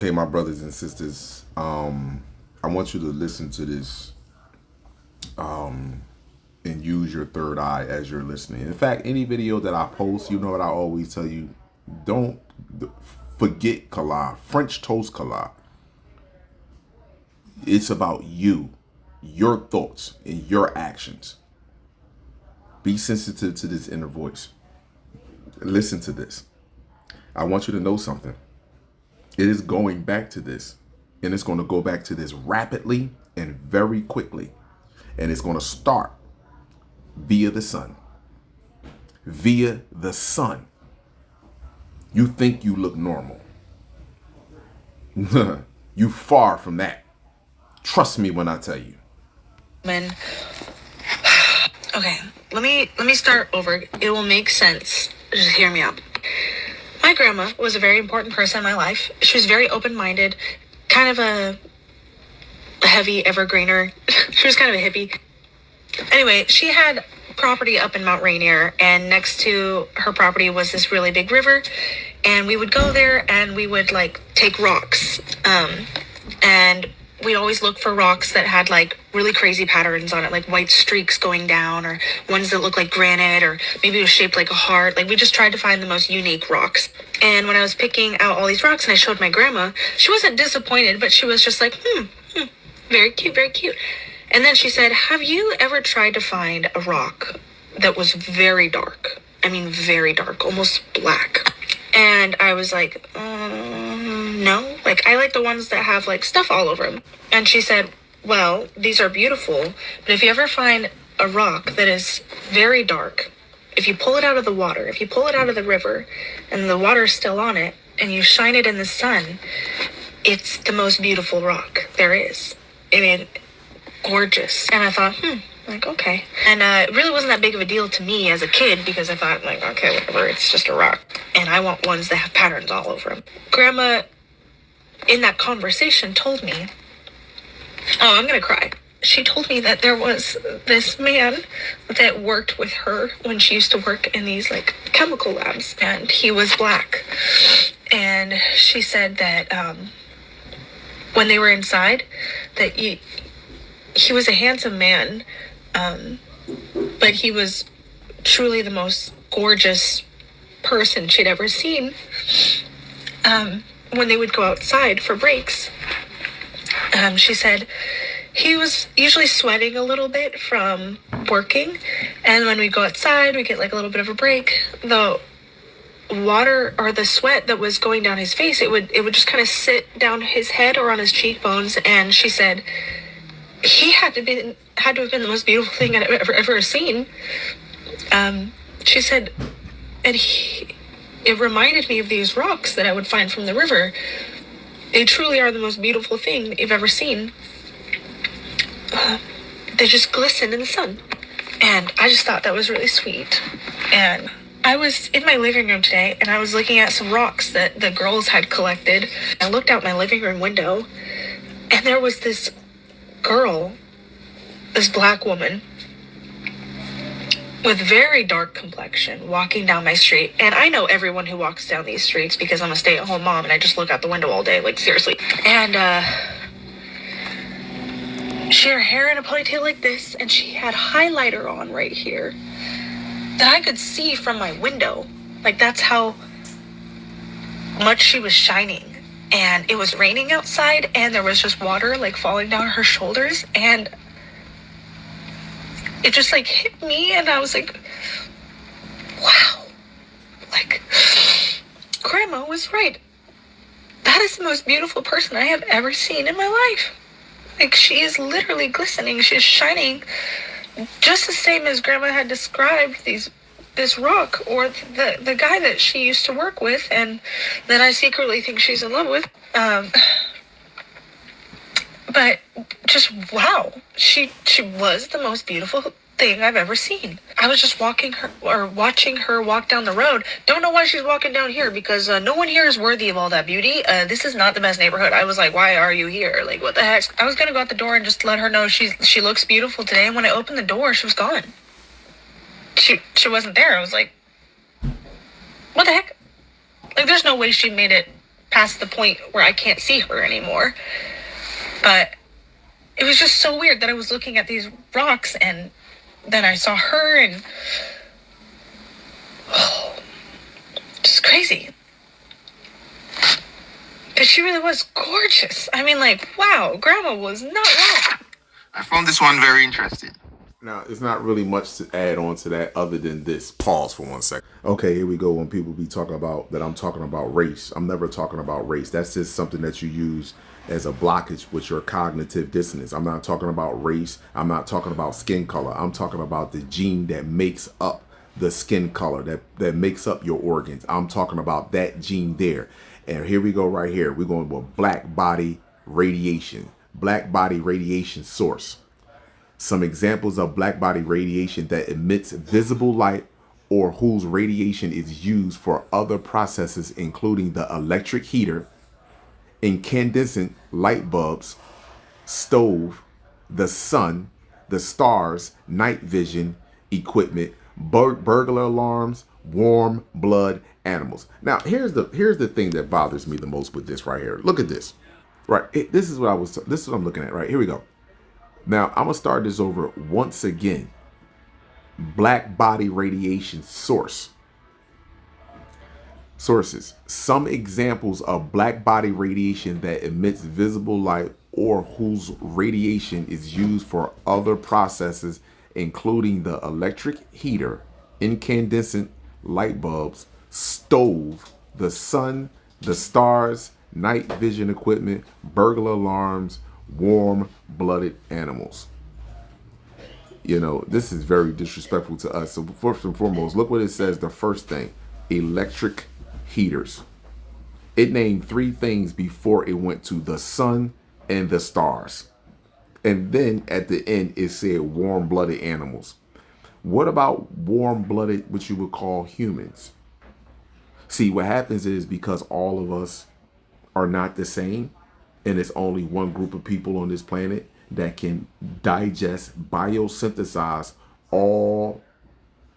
Okay, my brothers and sisters, I want you to listen to this and use your third eye as you're listening. In fact, any video that I post, you know what I always tell you, don't forget Kala, French toast Kala. It's about you, your thoughts, and your actions. Be sensitive to this inner voice. Listen to this. I want you to know something. It is going back to this, and it's going to go back to this rapidly and very quickly. And it's going to start via the sun. Via the sun. You think you look normal. You far from that. Trust me when I tell you. Man. Okay, let me start over. It will make sense. Just hear me out. My grandma was a very important person in my life. She was very open-minded, kind of a heavy evergreener. She was kind of a hippie. Anyway, she had property up in Mount Rainier, and next to her property was this really big river, and we would go there and we would like take rocks, and we'd always look for rocks that had like really crazy patterns on it, like white streaks going down, or ones that looked like granite, or maybe it was shaped like a heart. Like we just tried to find the most unique rocks. And when I was picking out all these rocks and I showed my grandma, she wasn't disappointed, but she was just like, very cute, very cute. And then she said, have you ever tried to find a rock that was very dark? I mean, very dark, almost black. And I was like, no. Like, I like the ones that have, like, stuff all over them. And she said, well, these are beautiful, but if you ever find a rock that is very dark, if you pull it out of the water, if you pull it out of the river, and the water's still on it, and you shine it in the sun, it's the most beautiful rock there is. I mean, gorgeous. And I thought, like, okay. And it really wasn't that big of a deal to me as a kid, because I thought, like, okay, whatever, it's just a rock. And I want ones that have patterns all over them. Grandma, in that conversation, told me, oh, I'm gonna cry. She told me that there was this man that worked with her when she used to work in these, like, chemical labs. And he was black. And she said that when they were inside, that he was a handsome man, but he was truly the most gorgeous person she'd ever seen. When they would go outside for breaks, she said he was usually sweating a little bit from working, and when we go outside, we get like a little bit of a break. The water or the sweat that was going down his face, it would just kind of sit down his head or on his cheekbones, and she said he had to have been the most beautiful thing I'd ever seen. She said, and it reminded me of these rocks that I would find from the river. They truly are the most beautiful thing you've ever seen. They just glisten in the sun. And I just thought that was really sweet. And I was in my living room today, and I was looking at some rocks that the girls had collected. I looked out my living room window, and there was this girl, this black woman with very dark complexion walking down my street. And I know everyone who walks down these streets because I'm a stay-at-home mom and I just look out the window all day, like seriously. And she had her hair in a ponytail like this, and she had highlighter on right here that I could see from my window. Like, that's how much she was shining. And it was raining outside, and there was just water like falling down her shoulders, and it just like hit me, and I was like, wow, like, Grandma was right. That is the most beautiful person I have ever seen in my life. Like, she is literally glistening. She's shining just the same as Grandma had described this rock, or the guy that she used to work with and that I secretly think she's in love with. But just wow, she was the most beautiful thing I've ever seen. I was just watching her walk down the road. Don't know why she's walking down here, because no one here is worthy of all that beauty. This is not the best neighborhood. I was like, why are you here? Like, what the heck? I was gonna go out the door and just let her know she looks beautiful today, and when I opened the door, she was gone. She wasn't there. I was like, what the heck? Like, there's no way she made it past the point where I can't see her anymore. But it was just so weird that I was looking at these rocks and then I saw her and just crazy. But she really was gorgeous. I mean, like, wow, Grandma was not wrong. I found this one very interesting. Now, it's not really much to add on to that other than this. Pause for 1 second. Okay, here we go. When people be talking about that, I'm talking about race. I'm never talking about race. That's just something that you use as a blockage with your cognitive dissonance. I'm not talking about race. I'm not talking about skin color. I'm talking about the gene that makes up the skin color, that makes up your organs. I'm talking about that gene there. And here we go right here. We're going with black body radiation. Black body radiation source. Some examples of black body radiation that emits visible light or whose radiation is used for other processes, including the electric heater, incandescent light bulbs, stove, the sun, the stars, night vision equipment, burglar alarms, warm blood animals. Now, here's the thing that bothers me the most with this right here. Look at this. Right, this is what I'm looking at. Right, here we go. Now, I'm going to start this over once again. Black body radiation sources. Some examples of black body radiation that emits visible light or whose radiation is used for other processes, including the electric heater, incandescent light bulbs, stove, the sun, the stars, night vision equipment, burglar alarms, warm-blooded animals. You know, this is very disrespectful to us. So first and foremost, look what it says. The first thing, electric heaters. It named 3 things before it went to the sun and the stars. And then at the end, it said warm-blooded animals. What about warm-blooded, what you would call humans? See, what happens is because all of us are not the same, and it's only one group of people on this planet that can digest, biosynthesize all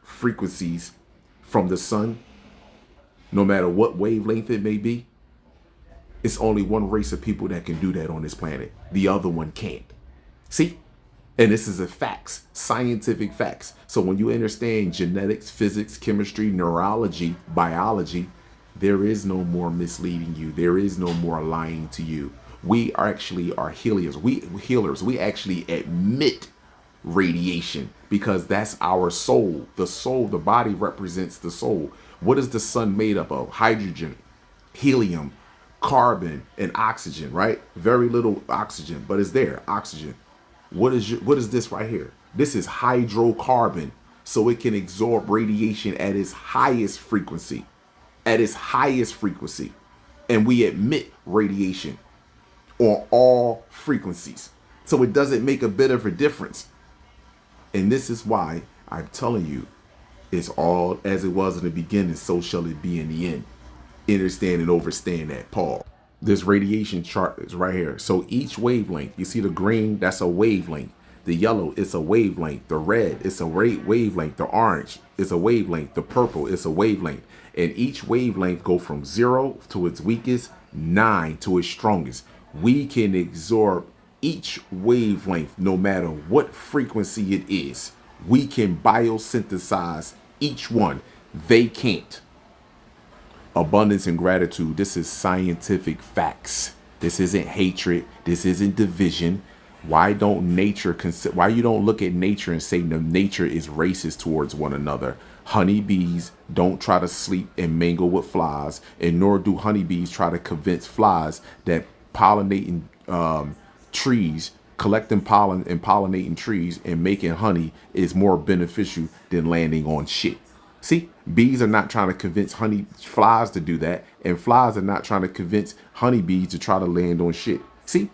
frequencies from the sun, no matter what wavelength it may be. It's only one race of people that can do that on this planet. The other one can't. See? And this is a facts, scientific facts. So when you understand genetics, physics, chemistry, neurology, biology, there is no more misleading you. There is no more lying to you. We are healers. We actually admit radiation because that's our soul. The soul, the body represents the soul. What is the sun made up of? Hydrogen, helium, carbon, and oxygen, right? Very little oxygen, but it's there, oxygen. What is this right here? This is hydrocarbon, so it can absorb radiation at its highest frequency. At its highest frequency. And we emit radiation on all frequencies. So it doesn't make a bit of a difference. And this is why I'm telling you, it's all as it was in the beginning, so shall it be in the end. Understand and overstand that, Paul. This radiation chart is right here. So each wavelength, you see the green, that's a wavelength. The yellow is a wavelength. The red is a wavelength. The orange is a wavelength. The purple is a wavelength. And each wavelength go from 0 to its weakest, 9 to its strongest. We can absorb each wavelength no matter what frequency it is. We can biosynthesize each one. They can't. Abundance and gratitude. This is scientific facts. This isn't hatred. This isn't division. Why you don't look at nature and say the nature is racist towards one another? Honeybees don't try to sleep and mingle with flies, and nor do honeybees try to convince flies that pollinating trees, collecting pollen and pollinating trees and making honey is more beneficial than landing on shit. See, bees are not trying to convince flies to do that, and flies are not trying to convince honeybees to try to land on shit. See,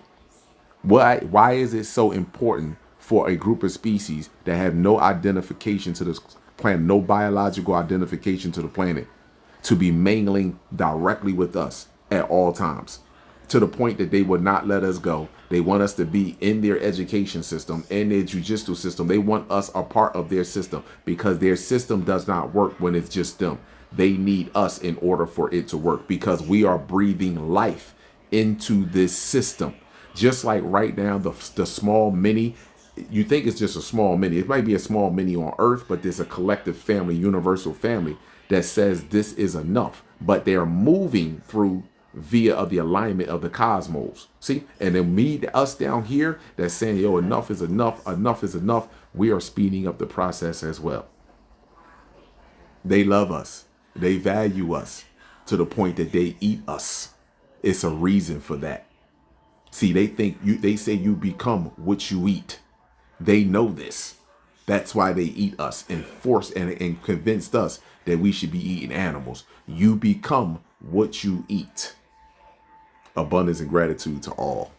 why is it so important for a group of species that have no identification to this planet, no biological identification to the planet, to be mingling directly with us at all times, to the point that they would not let us go? They want us to be in their education system, in their judicial system. They want us a part of their system because their system does not work when it's just them. They need us in order for it to work, because we are breathing life into this system. Just like right now, the small mini, you think it's just a small mini. It might be a small mini on Earth, but there's a collective family, universal family that says this is enough. But they're moving through via of the alignment of the cosmos. See, and then us down here that's saying, yo, enough is enough, enough is enough. We are speeding up the process as well. They love us. They value us to the point that they eat us. It's a reason for that. See, they say you become what you eat. They know this. That's why they eat us and force and convinced us that we should be eating animals. You become what you eat. Abundance and gratitude to all.